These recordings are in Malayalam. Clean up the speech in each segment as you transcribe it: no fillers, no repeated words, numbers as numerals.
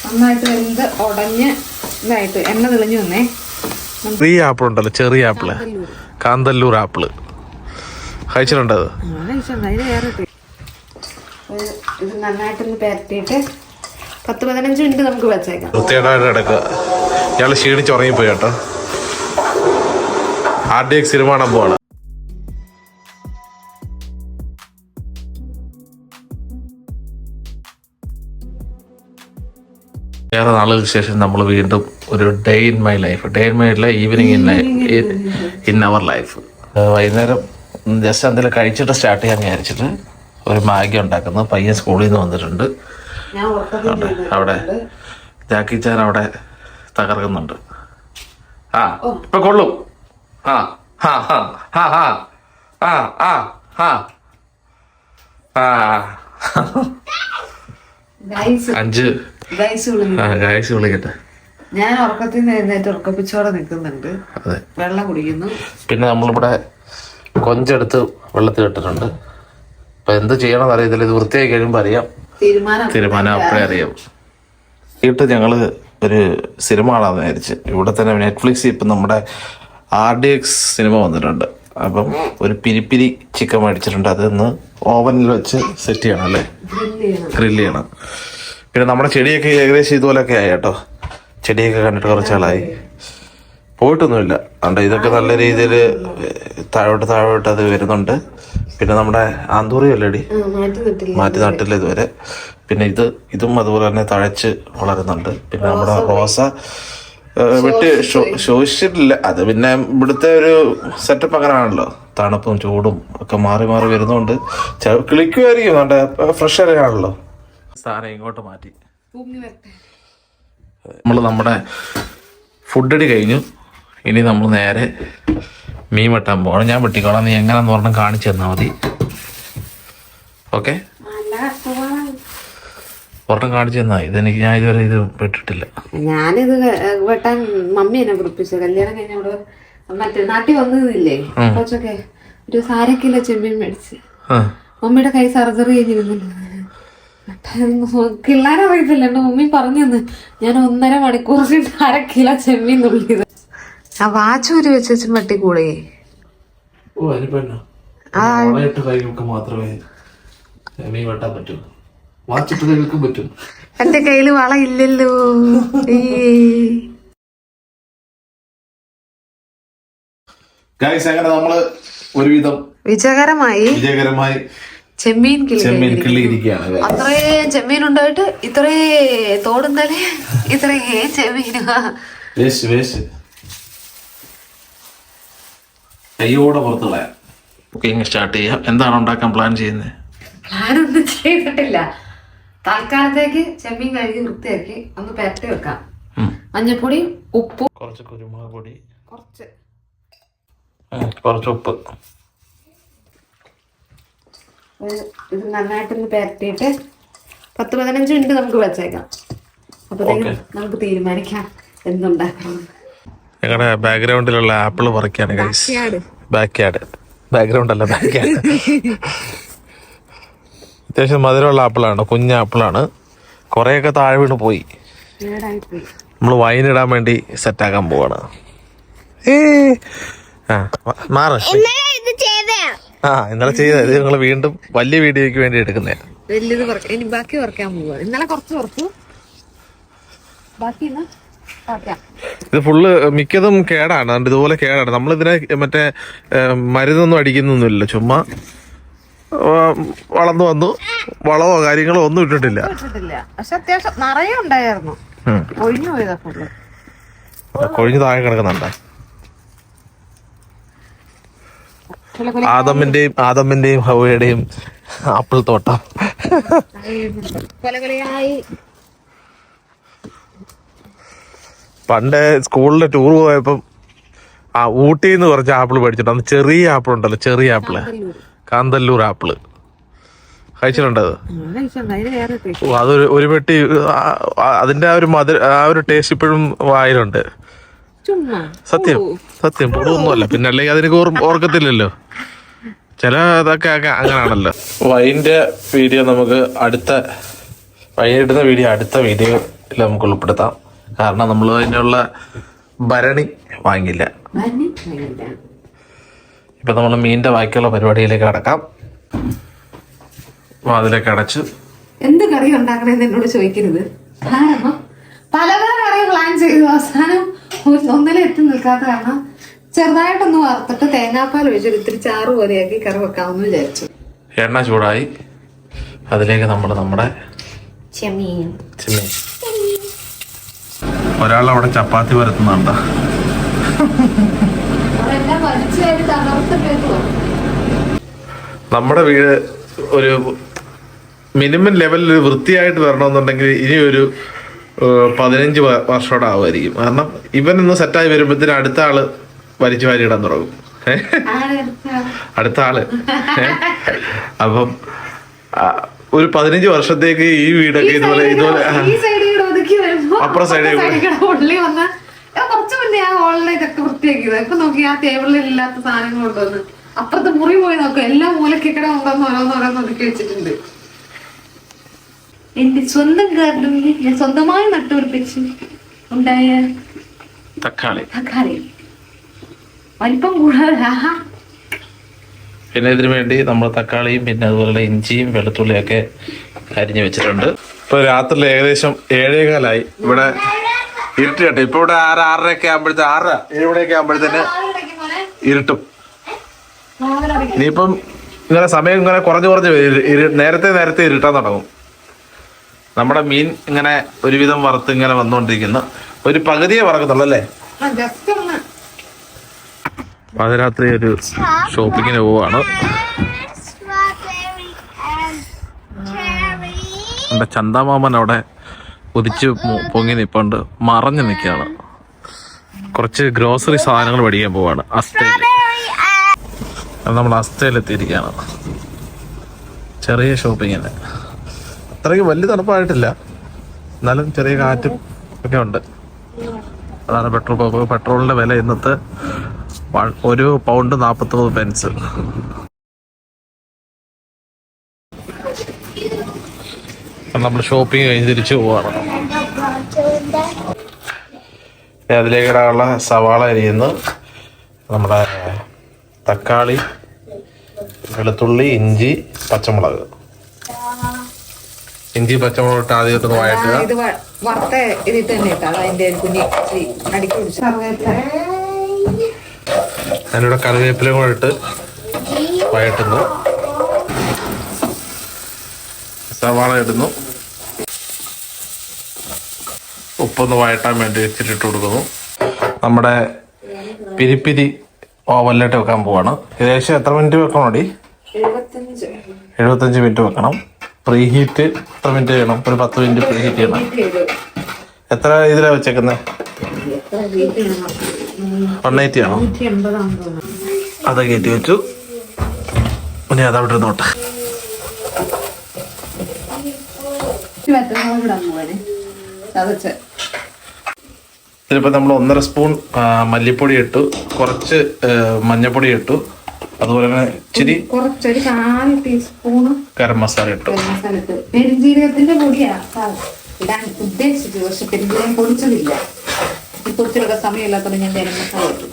നന്നായിട്ട് വെന്ത് ഉടഞ്ഞ് ഇതായിട്ട് എണ്ണ തെളിഞ്ഞു വന്നേ. ചെറിയ ആപ്പിൾ ഉണ്ടല്ലോ, ചെറിയ ആപ്പിള്, കാന്തല്ലൂർ ആപ്പിള് കഴിച്ചിട്ടുണ്ടോ? ഇത് നന്നായിട്ടൊന്ന് പരത്തിയിട്ട് 10-15 മിനിറ്റ് നമുക്ക് വെച്ചേക്കാം. വൃത്തികേടായിട്ട് കിടക്കുക. ഇയാള് ക്ഷീണിച്ച് ഉറങ്ങിപ്പോയി കേട്ടോ. RDX സിനിമ കാണാൻ പോവാണ്. ഏറെ നാളുകൾക്ക് ശേഷം നമ്മൾ വീണ്ടും ഒരു day in my life, evening in our life. വൈകുന്നേരം ജസ്റ്റ് എന്തെങ്കിലും കഴിച്ചിട്ട് സ്റ്റാർട്ട് ചെയ്യാൻ വിചാരിച്ചിട്ട് ഒരു മാഗി ഉണ്ടാക്കുന്നു. പയ്യൻ സ്കൂളിൽ നിന്ന് വന്നിട്ടുണ്ട്. അവിടെ ജാക്കി ചാൻ അവിടെ തകർക്കുന്നുണ്ട്. ആ ഇപ്പൊ കൊള്ളും. ആ ഹാ ഹാ ഹാ ഹാ ആ ആ ആ ആ 5 ഗായ്സ് വിളിക്കട്ടെ. ഞാൻ ഉറക്കത്തിൽ നിന്ന് എഴുന്നേറ്റ് ഉറക്കപ്പിച്ചോടെ നിൽക്കുന്നുണ്ട്. വെള്ളം കുടിക്കുന്നു. പിന്നെ നമ്മളിവിടെ കൊഞ്ചെടുത്ത് വെള്ളത്തിൽ ഇട്ടിട്ടുണ്ട്. അപ്പൊ എന്ത് ചെയ്യണമെന്ന് അറിയത്തില്ല. ഇത് വൃത്തിയായി കഴിയുമ്പോ അറിയാം, തീരുമാനം അപ്പഴേ അറിയാം. വീട്ടിൽ ഞങ്ങള് ഒരു സിനിമ കാണാന്ന് വിചാരിച്ച് ഇവിടെ തന്നെ നെറ്റ്ഫ്ലിക്സിൽ ഇപ്പം നമ്മുടെ RDX സിനിമ വന്നിട്ടുണ്ട്. അപ്പം ഒരു പിരിപ്പിരി ചിക്കൻ മേടിച്ചിട്ടുണ്ട്. അതൊന്ന് ഓവനിൽ വെച്ച് സെറ്റ് ചെയ്യണം അല്ലേ, ഗ്രില്ല് ചെയ്യണം. പിന്നെ നമ്മുടെ ചെടിയൊക്കെ ഏകദേശം ഇതുപോലൊക്കെ ആയി കേട്ടോ. ചെടിയൊക്കെ കണ്ടിട്ട് കുറച്ചാളായി, പോയിട്ടൊന്നുമില്ല. അതുകൊണ്ട് ഇതൊക്കെ നല്ല രീതിയിൽ താഴോട്ട് അത് വരുന്നുണ്ട്. പിന്നെ നമ്മുടെ ആന്തൂറി അല്ലേടി മാറ്റി നട്ടില്ല ഇതുവരെ. പിന്നെ ഇതും അതുപോലെ തന്നെ തഴച്ച് വളരുന്നുണ്ട്. പിന്നെ നമ്മുടെ റോസ വെട്ടി ശോഷിച്ചിട്ടില്ല. അത് പിന്നെ ഇവിടുത്തെ ഒരു സെറ്റപ്പ് അങ്ങനെയാണല്ലോ, തണുപ്പും ചൂടും ഒക്കെ മാറി മാറി വരുന്നോണ്ട് കിളിക്കുമായിരിക്കും. നല്ല ഫ്രഷ് ഇറങ്ങാണല്ലോ. സ്ഥാനം ഇങ്ങോട്ട് മാറ്റി. നമ്മുടെ ഫുഡടി കഴിഞ്ഞു. ഇനി നമ്മൾ നേരെ മീൻ വെട്ടാൻ പോകണം. ഞാൻ വെട്ടിക്കോളാം, നീ എങ്ങനെയാന്ന് പറഞ്ഞാൽ കാണിച്ചു തന്നാൽ മതി. ഓക്കെ, ഒരെണ്ണം കാണിച്ചു തന്നാ. ഇതെനിക്ക് ഞാൻ ഇതുവരെ ഇത് വെട്ടിട്ടില്ല. ഞാനിത് വെട്ടാൻ മമ്മി എന്നെ കുറിപ്പിച്ചു. കല്യാണം കഴിഞ്ഞ അവിടെ മറ്റേ നാട്ടിൽ വന്നതില്ലേ കുറച്ചൊക്കെ ഒരു 1/2 കിലോ ചെമ്മീൻ മേടിച്ച് മമ്മിയുടെ കൈ സർജറി കഴിഞ്ഞിരുന്നില്ല. കിള്ളാനറിയത്തില്ല, എന്റെ മമ്മി പറഞ്ഞു തന്ന്. ഞാൻ 1.5 മണിക്കൂർ 1/2 കിലോ ചെമ്മീൻ തുള്ളിയത്. ആ വാച്ചൂരി വെച്ച് വെട്ടിക്കൂടെ? എന്റെ കയ്യില് വള ഇല്ലല്ലോ. നമ്മള് ഒരുവിധം വിജയകരമായി ചെമ്മീൻ കിള്ളിയിരിക്കുകയാണ്. അത്രയും ചെമ്മീൻ ഉണ്ടായിട്ട് ഇത്രേ തോടുന്നല്ലേ, ഇത്രേ ചെമ്മീനുവാ. കയ്യോടെ പുറത്ത് കളയാം. കുക്കിംഗ് സ്റ്റാർട്ട് ചെയ്യാം. എന്താണ് ഉണ്ടാക്കാൻ പ്ലാൻ ചെയ്യുന്നത്? പ്ലാനൊന്നും ചെയ്തിട്ടില്ല. തൽക്കാലത്തേക്ക് ചെമ്മീൻ കഴുകി വൃത്തിയാക്കി ഒന്ന് പരട്ടി വെക്കാം. മഞ്ഞൾപ്പൊടി, ഉപ്പ്, കുറച്ച് കുരുമുളക് പൊടി, കുറച്ച് ഉപ്പ്. ഇത് നന്നായിട്ടൊന്ന് പരട്ടിയിട്ട് 10-15 മിനിറ്റ് നമുക്ക് വെച്ചേക്കാം. അപ്പോഴത്തേക്കും നമുക്ക് തീരുമാനിക്കാം എന്തുണ്ടാക്കണം. ഞങ്ങളുടെ ബാക്ക്ഗ്രൗണ്ടിലുള്ള ആപ്പിള് പറിക്കാണ്. ബാക്ക്ഗ്രൗണ്ട് അല്ല, ബാക്ക്യാർഡ്. അത്യാവശ്യം മധുരമുള്ള ആപ്പിളാണ്, കുഞ്ഞാപ്പിളാണ്. കുറേയൊക്കെ താഴെ വീണ് പോയി. നമ്മൾ വൈനിടാൻ വേണ്ടി സെറ്റാക്കാൻ പോവാണ്. ഇന്നലെ ചെയ്തത് ഇത് ഞങ്ങൾ വീണ്ടും വലിയ വീഡിയോയ്ക്ക് വേണ്ടി എടുക്കുന്നേ. ഇനി ബാക്കി കുറയ്ക്കാൻ പോവാ. ഇന്നലെ കുറച്ച് കുറച്ചു, ബാക്കി ഇത് ഫുള്ള് മിക്കതും കേടാണ്. അതുകൊണ്ട് ഇതുപോലെ കേടാണ്. നമ്മളിതിനെ മറ്റേ മരുന്നൊന്നും അടിക്കുന്നൊന്നുമില്ല, ചുമ്മാ വളർന്നു വന്നു. വളമോ കാര്യങ്ങളോ ഒന്നും ഇട്ടിട്ടില്ല. പക്ഷെ അത്യാവശ്യം നിറയെ ഉണ്ടായിരുന്നു. ഒഴിഞ്ഞു പോയതാ ഫുള്ള്. കൊഴിഞ്ഞ് താഴെ കിടക്കുന്നുണ്ട്. ആദമിന്റെയും ഹവയുടെയും ആപ്പിൾ തോട്ടം. പണ്ട് സ്കൂളിലെ ടൂർ പോയപ്പം ഊട്ടിന്ന് കുറച്ച് ആപ്പിൾ മേടിച്ചിട്ട്, അന്ന് ചെറിയ ആപ്പിൾ ഉണ്ടല്ലോ, ചെറിയ ആപ്പിള്, കാന്തല്ലൂർ ആപ്പിള് കഴിച്ചിട്ടുണ്ടത്. അതൊരു ഒരു പെട്ടി. അതിന്റെ ആ ഒരു ടേസ്റ്റ് ഇപ്പോഴും വായിലുണ്ട്. സത്യം പൊടുവൊന്നുമല്ല. പിന്നെ അല്ലെങ്കിൽ അതിനൊക്കെ ഓർക്കത്തില്ലല്ലോ, ചില ഇതൊക്കെ അങ്ങനാണല്ലോ. വൈൻ്റെ വീഡിയോ നമുക്ക് വൈനിടുന്ന വീഡിയോ അടുത്ത വീഡിയോ നമുക്ക് ഉൾപ്പെടുത്താം. കാരണം നമ്മൾ അതിനുള്ള ഭരണി വാങ്ങില്ല. ഇപ്പം നമ്മൾ മീനിൻ്റെ ബാക്കിയുള്ള പരിപാടിയിലേക്ക് കടക്കാം. അതിലേക്ക് അടച്ച് എന്ത് കറി ഉണ്ടാക്കണമെന്ന് എന്നോട് ചോദിക്കരുത്. കാരണം പല പല കറി പ്ലാൻ ചെയ്തു അവസാനം ഒന്നിലും എത്തി നിൽക്കാത്ത കാരണം ചെറുതായിട്ടൊന്ന് വറുത്തിട്ട് തേങ്ങാപ്പാൽ ഒഴിച്ചൊരു ഇത്തിരി ചാറ് പോലെയാക്കി കറി വെക്കാമെന്ന് വിചാരിച്ചു. എണ്ണ ചൂടായി, അതിലേക്ക് നമ്മുടെ ചെമ്മീൻ. ഒരാളവിടെ ചപ്പാത്തി പരത്തുന്നുണ്ടോ? നമ്മുടെ വീട് ഒരു മിനിമം ലെവലിൽ വൃത്തിയായിട്ട് വരണമെന്നുണ്ടെങ്കിൽ ഇനി ഒരു 15 വർഷത്തോടെ ആവുമായിരിക്കും. കാരണം ഇവനൊന്ന് സെറ്റായി വരുമ്പോഴത്തേനും അടുത്ത ആള് വലിച്ചു വാരി ഇടാൻ തുടങ്ങും. അടുത്ത ആള് അപ്പം ഒരു 15 വർഷത്തേക്ക് ഈ വീടൊക്കെ ഇതുപോലെ അപ്പുറം സൈഡിൽ കുറച്ചു മുന്നേ ആ ഹോളിലെ ഇതൊക്കെ വൃത്തിയാക്കിയത്. ഇപ്പൊ നോക്കി ആ ടേബിളിൽ ഇല്ലാത്ത സാധനങ്ങൾ കൊണ്ടുവന്ന് അപ്പുറത്ത് മുറി പോയി നോക്കും, എല്ലാ മൂലക്കിക്കടെ കൊണ്ടുവന്ന് ഓരോന്നോരോന്ന് ഒതുക്കി വെച്ചിട്ടുണ്ട്. എന്റെ സ്വന്തം ഗാർഡനിൽ ഞാൻ സ്വന്തമായി നട്ടുപിടിപ്പിച്ച് ഉണ്ടായ തക്കാളി വലിപ്പം കൂടാതെ. പിന്നെ ഇതിനു വേണ്ടി നമ്മൾ തക്കാളിയും പിന്നെ അതുപോലെ ഇഞ്ചിയും വെളുത്തുള്ളിയൊക്കെ അരിഞ്ഞു വെച്ചിട്ടുണ്ട്. ഇപ്പൊ രാത്രി ഏകദേശം 7:15 ഇവിടെ ഇരുട്ട് കേട്ടോ. ഇപ്പൊ ഇവിടെ 6:30 ആകുമ്പോഴത്തെ 6:30 7 ആകുമ്പോഴത്തേന് ഇരുട്ടും. ഇനിയിപ്പം ഇങ്ങനെ സമയം ഇങ്ങനെ കുറഞ്ഞ് നേരത്തെ ഇരുട്ടാൻ തുടങ്ങും. നമ്മുടെ മീൻ ഇങ്ങനെ ഒരുവിധം വറുത്ത് ഇങ്ങനെ വന്നുകൊണ്ടിരിക്കുന്നു. ഒരു പകുതിയെ വറക്കത്തുള്ളൂ അല്ലേ? പാതിരാത്രി ഒരു ഷോപ്പിങ്ങിന് പോവാണ്. എന്റെ ചന്ദമാമൻ അവിടെ ഉദിച്ച് പൊങ്ങി നിപ്പുണ്ട്, മറഞ്ഞു നിൽക്കുകയാണ്. കുറച്ച് ഗ്രോസറി സാധനങ്ങൾ മേടിക്കാൻ പോവാണ് അസ്തയിൽ. നമ്മൾ അസ്തയിലെത്തിയിരിക്കുകയാണ്. ചെറിയ ഷോപ്പിങ്ങിന് അത്രയ്ക്ക് വലിയ തണുപ്പായിട്ടില്ല, എന്നാലും ചെറിയ കാറ്റും ഒക്കെ ഉണ്ട്. അതാണ് പെട്രോളിന്റെ വില ഇന്നത്തെ 1 പൗണ്ട് 49 പെൻസ്. നമ്മൾ ഷോപ്പിംഗ് കഴിഞ്ഞ് തിരിച്ചു പോവാണ്. അതിലേക്ക് ഇടാനുള്ള സവാള അരിയുന്നു, നമ്മുടെ തക്കാളി, വെളുത്തുള്ളി, ഇഞ്ചി, പച്ചമുളക്. ഇഞ്ചി പച്ചമുളക് ഇട്ട് ആദ്യം ഇട്ടൊന്ന് വഴറ്റുക. ഞാനിവിടെ കറിവേപ്പില കൂടെ ഇട്ട് വഴറ്റുന്നു. സവാള ഇടുന്നു. ഉപ്പൊന്ന് വഴറ്റാൻ വേണ്ടി ഇച്ചിട്ട് കൊടുക്കുന്നു. നമ്മുടെ പിരിപ്പിരി ഓവനിലിട്ട് വെക്കാൻ പോവാണ്. ഏകദേശം എത്ര മിനിറ്റ് വെക്കണം? 75 മിനിറ്റ് വെക്കണം. പ്രീ ഹീറ്റ് എത്ര മിനിറ്റ് ചെയ്യണം? ഒരു 10 മിനിറ്റ് പ്രീ ഹീറ്റ് ചെയ്യണം. എത്ര ഇതിലാണ് വെച്ചേക്കുന്നത്? 180 ആണോ? അത് കയറ്റി വെച്ചു. ഇനി അതവിടെ നോട്ടെ. ഇതിലിപ്പോ നമ്മൾ 1.5 സ്പൂൺ മല്ലിപ്പൊടി ഇട്ടു, കുറച്ച് മഞ്ഞപ്പൊടി ഇട്ടു, അതുപോലെ തന്നെ ഇച്ചിരി കുറച്ചൊരു 4 ടീസ്പൂൺ ഗരം മസാല ഇട്ടു. പെരുംജീരകത്തിന്റെ പൊടിയാ ഇടാൻ ഉദ്ദേശിച്ചത്, പക്ഷെ പെരുംജീരകം പൊടിച്ചതില്ല. പൊടിച്ചെടുക്കാൻ സമയമില്ലാത്തത് ഞാൻ ഗരം മസാല ഇട്ടു.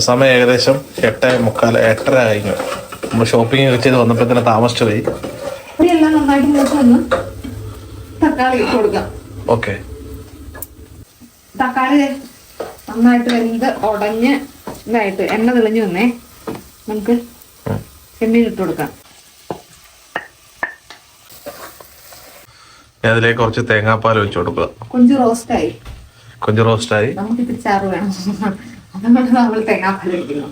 സമയം ഏകദേശം 8:45 കഴിഞ്ഞു. നമ്മൾ ഷോപ്പിംഗ് ചെയ്ത് വന്നപ്പോ തന്നെ താമസിച്ചു പോയി. എല്ലാം നന്നായിട്ട് മൂത്തൊന്ന് തക്കാളി ഇട്ട് കൊടുക്കാം. ഓക്കെ. തക്കാളി നന്നായിട്ട് വെന്ത് ഉടഞ്ഞ് ഇതായിട്ട് എണ്ണ തെളിഞ്ഞു വന്നേ, നമുക്ക് ചെമ്മീൻ ഇട്ട് കൊടുക്കാം. അതിലേക്ക് കുറച്ച് തേങ്ങാപ്പാൽ വെച്ച് കൊടുക്കുക. കൊഞ്ച് റോസ്റ്റായി. നമുക്ക് ഇത്തിരി ചാറ് വേണം, അതുകൊണ്ട് നമ്മൾ തേങ്ങാപ്പാൽ ഒഴിക്കുന്നു.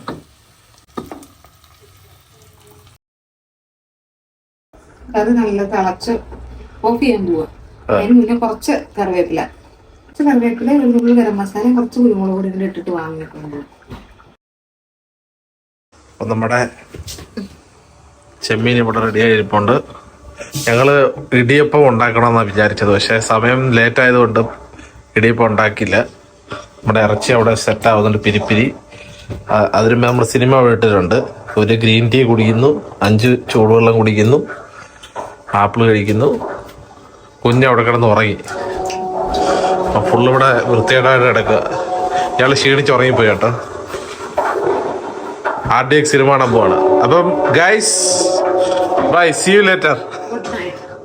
കറി നല്ല തിളച്ച് ഓഫ് ചെയ്യാൻ പോവാ. അതിന് മുന്നേ കുറച്ച് കറിവേപ്പില, വെളുത്തുള്ളി, ഗരം മസാല, കുറച്ച് കുരുമുളക് പൊടി കൂടി ഇട്ടിട്ട് വാങ്ങിയിട്ടുണ്ട്. അപ്പം നമ്മുടെ ചെമ്മീൻ ഇവിടെ റെഡിയായി ഇരിപ്പുണ്ട്. ഞങ്ങള് ഇടിയപ്പം ഉണ്ടാക്കണമെന്നാണ് വിചാരിച്ചത്, പക്ഷെ സമയം ലേറ്റ് ആയതുകൊണ്ട് ഇടിയപ്പം ഉണ്ടാക്കിയില്ല. നമ്മുടെ ഇറച്ചി അവിടെ സെറ്റ് ആവുന്നുണ്ട്. പിരിപ്പിരി അതിന് നമ്മൾ സിനിമ ഇട്ടിട്ടുണ്ട്. ഒരു ഗ്രീൻ ടീ കുടിക്കുന്നു, 5 ചൂടുവെള്ളം കുടിക്കുന്നു, ആപ്പിൾ കഴിക്കുന്നു. കുഞ്ഞ് അവിടെ കിടന്ന് ഉറങ്ങി. ഫുള്ള് ഇവിടെ വൃത്തികേടായിട്ട് കിടക്കുക. ഇയാൾ ക്ഷീണിച്ചുറങ്ങിപ്പോയി കേട്ടോ. RDX സിനിമ കാണാൻ പോവാണ്. അപ്പം guys bye, see you later.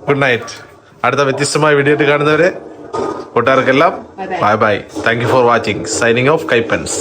Good night. അടുത്ത വ്യത്യസ്തമായ വീഡിയോ ആയിട്ട് കാണുന്നവരെ കൂട്ടുകാർക്കെല്ലാം bye bye. Thank you for watching. Signing off കൈപ്പൻസ്.